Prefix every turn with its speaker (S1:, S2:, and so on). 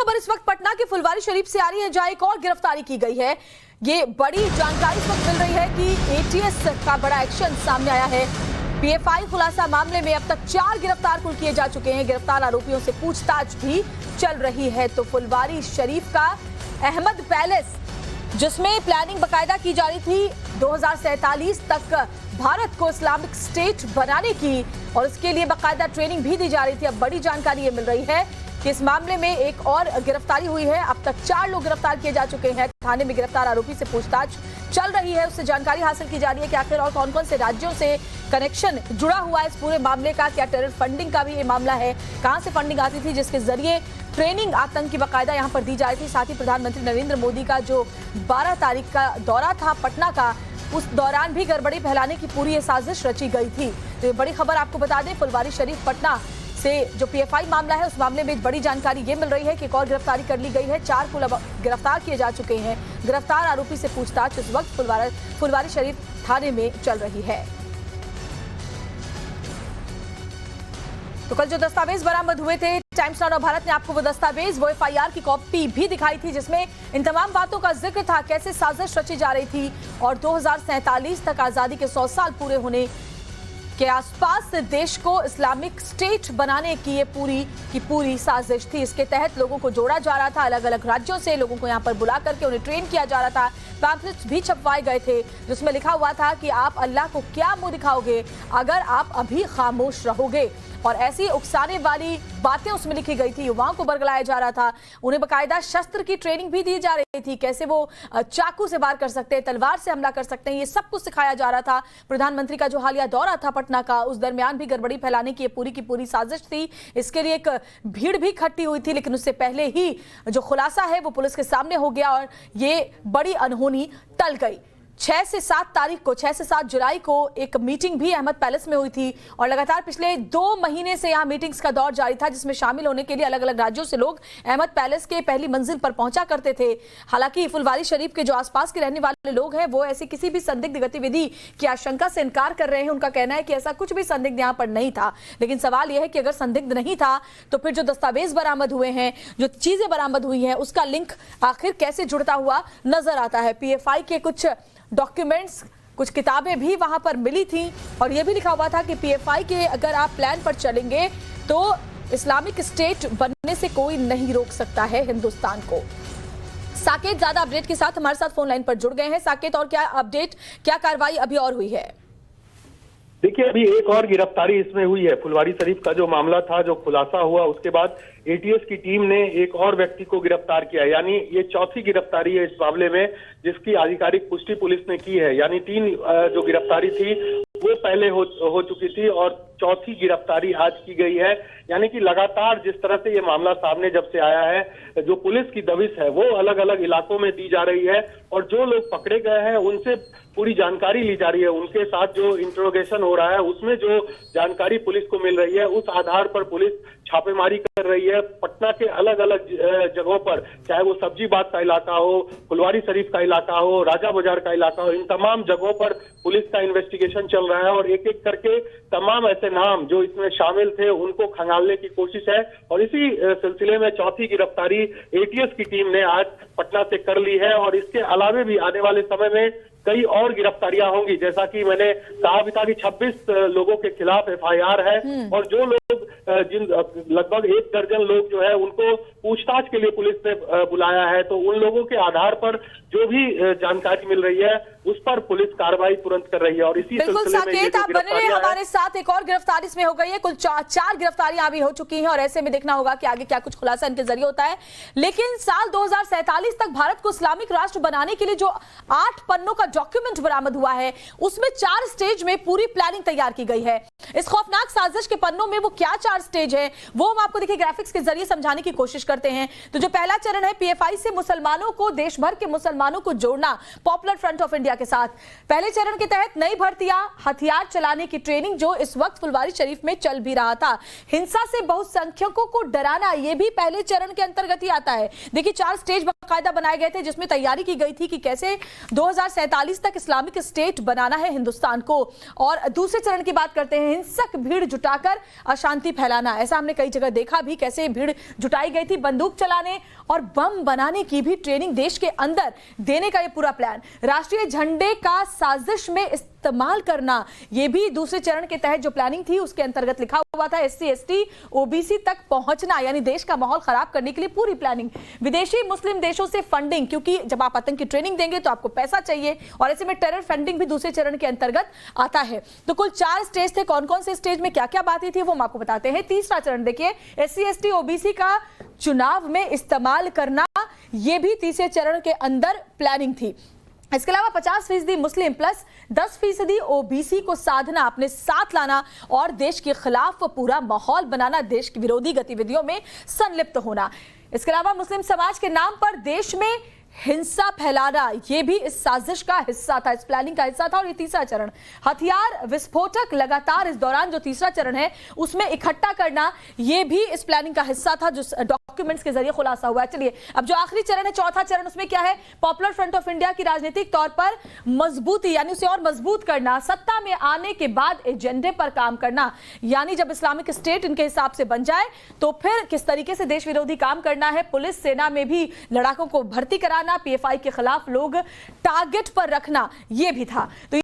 S1: खबर इस वक्त पटना के फुलवारी शरीफ से आ रही है, जहां एक और गिरफ्तारी की गई है। ये बड़ी जानकारी इस वक्त मिल रही है कि एटीएस का बड़ा एक्शन सामने आया है। पीएफआई खुलासा मामले में अब तक 4 गिरफ्तार कुल किए जा चुके हैं। गिरफ्तार आरोपियों से पूछताछ भी चल रही है। तो फुलवारी शरीफ का अहमद पैलेस, जिसमें प्लानिंग बकायदा की जा रही थी 2047 तक भारत को इस्लामिक स्टेट बनाने की, और इसके लिए बकायदा ट्रेनिंग भी दी जा रही थी। अब बड़ी जानकारी ये मिल रही है कि इस मामले में एक और गिरफ्तारी हुई है। अब तक 4 लोग गिरफ्तार किए जा चुके हैं। थाने में गिरफ्तार आरोपी से पूछताछ चल रही है। उससे जानकारी हासिल की जा रही है कि आखिर और कौन कौन से राज्यों से कनेक्शन जुड़ा हुआ है इस पूरे मामले का। क्या टेरर फंडिंग का भी ये मामला है? कहां से फंडिंग आती थी जिसके जरिए ट्रेनिंग आतंक की बकायदा यहां पर दी जा रही थी? साथ ही प्रधानमंत्री नरेंद्र मोदी का जो 12 तारीख का दौरा था पटना का, उस दौरान भी गड़बड़ी फैलाने की पूरी ये साजिश रची गई थी। तो ये बड़ी खबर आपको बता दें, फुलवारी शरीफ पटना से जो पीएफआई मामला है, उस मामले में बड़ी जानकारी ये मिल रही है कि एक और गिरफ्तारी कर ली गई है। 4 को गिरफ्तार किए जा चुके हैं। गिरफ्तार आरोपी से पूछताछ इस वक्त फुलवारी शरीफ थाने में चल रही है। तो कल जो दस्तावेज बरामद हुए थे, टाइम्स नाउ भारत ने आपको वो दस्तावेज, वो एफआईआर की कॉपी भी दिखाई थी, जिसमें इन तमाम बातों का जिक्र था, कैसे साजिश रची जा रही थी। और 2047 तक आजादी के 100 साल पूरे होने के आसपास देश को इस्लामिक स्टेट बनाने की ये पूरी साजिश थी। इसके तहत लोगों को जोड़ा जा रहा था, अलग अलग राज्यों से लोगों को यहाँ पर बुला करके उन्हें ट्रेन किया जा रहा था। पैम्फलेट्स भी छपवाए गए थे जिसमें लिखा हुआ था कि आप अल्लाह को क्या मुंह दिखाओगे अगर आप अभी खामोश रहोगे, और ऐसी उकसाने वाली बातें उसमें लिखी गई थी। युवाओं को बरगलाया जा रहा था, उन्हें बकायदा शस्त्र की ट्रेनिंग भी दी जा रही थी, कैसे वो चाकू से वार कर सकते हैं, तलवार से हमला कर सकते हैं, ये सब कुछ सिखाया जा रहा था। प्रधानमंत्री का जो हालिया दौरा था पटना का, उस दरमियान भी गड़बड़ी फैलाने की पूरी साजिश थी। इसके लिए एक भीड़ भी इकट्ठी हुई थी, लेकिन उससे पहले ही जो खुलासा है वो पुलिस के सामने हो गया और ये बड़ी अनहोनी टल गई। 6 से 7 जुलाई को एक मीटिंग भी अहमद पैलेस में हुई थी, और लगातार पिछले 2 महीने से यहाँ मीटिंग्स का दौर जारी था, जिसमें शामिल होने के लिए अलग अलग राज्यों से लोग अहमद पैलेस के पहली मंजिल पर पहुंचा करते थे। हालांकि फुलवारी शरीफ के जो आसपास के रहने वाले लोग हैं, वो ऐसी किसी भी संदिग्ध गतिविधि की आशंका से इनकार कर रहे हैं। उनका कहना है कि ऐसा कुछ भी संदिग्ध यहाँ पर नहीं था। लेकिन सवाल यह है कि अगर संदिग्ध नहीं था तो फिर जो दस्तावेज बरामद हुए हैं, जो चीजें बरामद हुई हैं, उसका लिंक आखिर कैसे जुड़ता हुआ नजर आता है? पीएफआई के कुछ डॉक्यूमेंट्स, कुछ किताबें भी वहां पर मिली थी, और यह भी लिखा हुआ था कि पीएफआई के अगर आप प्लान पर चलेंगे तो इस्लामिक स्टेट बनने से कोई नहीं रोक सकता है हिंदुस्तान को। साकेत ज्यादा अपडेट के साथ हमारे साथ फोन लाइन पर जुड़ गए हैं। साकेत, और क्या अपडेट, क्या कार्रवाई अभी और हुई है?
S2: देखिए, अभी एक और गिरफ्तारी इसमें हुई है। फुलवारी शरीफ का जो मामला था, जो खुलासा हुआ, उसके बाद एटीएस की टीम ने एक और व्यक्ति को गिरफ्तार किया। यानी ये 4थी गिरफ्तारी है इस मामले में, जिसकी आधिकारिक पुष्टि पुलिस ने की है। यानी 3 जो गिरफ्तारी थी वो पहले हो चुकी थी, और 4थी गिरफ्तारी आज की गई है। यानी कि लगातार जिस तरह से ये मामला सामने जब से आया है, जो पुलिस की दबिश है वो अलग अलग इलाकों में दी जा रही है, और जो लोग पकड़े गए हैं उनसे पूरी जानकारी ली जा रही है। उनके साथ जो इंट्रोगेशन हो रहा है उसमें जो जानकारी पुलिस को मिल रही है, उस आधार पर पुलिस छापेमारी कर रही है। पटना के अलग अलग जगहों पर, चाहे वो सब्जी बाग का इलाका हो, फुलवारी शरीफ का इलाका हो, राजा बाजार का इलाका हो, इन तमाम जगहों पर पुलिस का इन्वेस्टिगेशन चल रहा है, और एक एक करके तमाम ऐसे नाम जो इसमें शामिल थे उनको खंगालने की कोशिश है। और इसी सिलसिले में 4थी गिरफ्तारी एटीएस की टीम ने आज पटना से कर ली है, और इसके अलावा भी आने वाले समय में कई और गिरफ्तारियां होंगी। जैसा कि मैंने कहा भी था कि 26 लोगों के खिलाफ एफआईआर है, और जो लोग जिन लगभग 1 दर्जन लोग जो है उनको पूछताछ के लिए पुलिस ने बुलाया है, तो उन लोगों के आधार पर जो भी जानकारी मिल रही है उस पर पुलिस कार्रवाई तुरंत कर रही है। और इसी
S1: बिल्कुल साकेत, आप बने रहे हमारे साथ। एक और गिरफ्तारी इसमें हो गई है, कुल 4 गिरफ्तारियां अभी हो चुकी हैं, और ऐसे में देखना होगा कि आगे क्या कुछ खुलासा इनके जरिए होता है। लेकिन साल 2047 तक भारत को इस्लामिक राष्ट्र बनाने के लिए जो 8 पन्नों का डॉक्यूमेंट बरामद हुआ है, उसमें 4 स्टेज में पूरी प्लानिंग तैयार की गई है। इस खौफनाक साजिश के पन्नों में वो क्या 4 स्टेज है, वो हम आपको देखिए ग्राफिक्स के जरिए समझाने की कोशिश करते हैं। तो जो पहला चरण है, पीएफआई से मुसलमानों को, देश भर के मुसलमानों को जोड़ना पॉपुलर फ्रंट ऑफ इंडिया के साथ। पहले चरण के तहत नई भर्तियां, हथियार चलाने की ट्रेनिंग, जो इस वक्त फुलवारी शरीफ में चल भी रहा था। हिंसा से बहुसंख्यकों को डराना, यह भी पहले चरण के अंतर्गत ही आता है। देखिए 4 स्टेज बाकायदा बनाए गए थे, जिसमें तैयारी की गई थी कि कैसे 2047 तक इस्लामिक स्टेट बनाना है हिंदुस्तान को। और दूसरे चरण की बात करते हैं, हिंसक भीड़ जुटाकर अशांति फैलाना। ऐसा हमने कई जगह देखा भी, कैसे भीड़ जुटाई गई थी, बंदूक चलाने और बम बनाने की भी ट्रेनिंग देश के अंदर देने का यह पूरा प्लान। राष्ट्रीय झंडे का साजिश में इस्तेमाल करना, यह भी दूसरे चरण के तहत जो प्लानिंग थी उसके अंतर्गत लिखा हुआ था। SC ST OBC तक पहुंचना, यानी देश का माहौल खराब करने के लिए पूरी प्लानिंग। विदेशी मुस्लिम देशों से फंडिंग, क्योंकि जब आप आतंक की ट्रेनिंग देंगे तो आपको पैसा चाहिए, और ऐसे में टेरर फंडिंग भी दूसरे चरण के अंतर्गत आता है। तो कुल 4 स्टेज थे। कौन कौन से स्टेज में क्या क्या बातें थी वो हम आपको बताते हैं। तीसरा चरण देखिए, SC ST OBC का चुनाव में इस्तेमाल करना, यह भी तीसरे चरण के अंदर प्लानिंग थी। इसके अलावा 50% मुस्लिम प्लस 10% OBC को साधना, अपने साथ लाना और देश के खिलाफ पूरा माहौल बनाना, देश की विरोधी गतिविधियों में संलिप्त होना। इसके अलावा मुस्लिम समाज के नाम पर देश में हिंसा फैलाना, यह भी इस साजिश का हिस्सा था, इस प्लानिंग का हिस्सा था। और ये तीसरा चरण, हथियार विस्फोटक लगातार इस दौरान जो तीसरा चरण है उसमें इकट्ठा करना, यह भी इस प्लानिंग का हिस्सा था, जो डॉक्यूमेंट्स के जरिए खुलासा हुआ है। चलिए अब जो आखिरी चरण है, चौथा चरण, उसमें क्या है? पॉपुलर फ्रंट ऑफ इंडिया की राजनीतिक तौर पर मजबूती, यानी उसे और मजबूत करना, सत्ता में आने के बाद एजेंडे पर काम करना, यानी जब इस्लामिक स्टेट इनके हिसाब से बन जाए तो फिर किस तरीके से देश विरोधी काम करना है। पुलिस सेना में भी लड़ाकों को भर्ती कराना, PFI के खिलाफ लोग टारगेट पर रखना, यह भी था। तो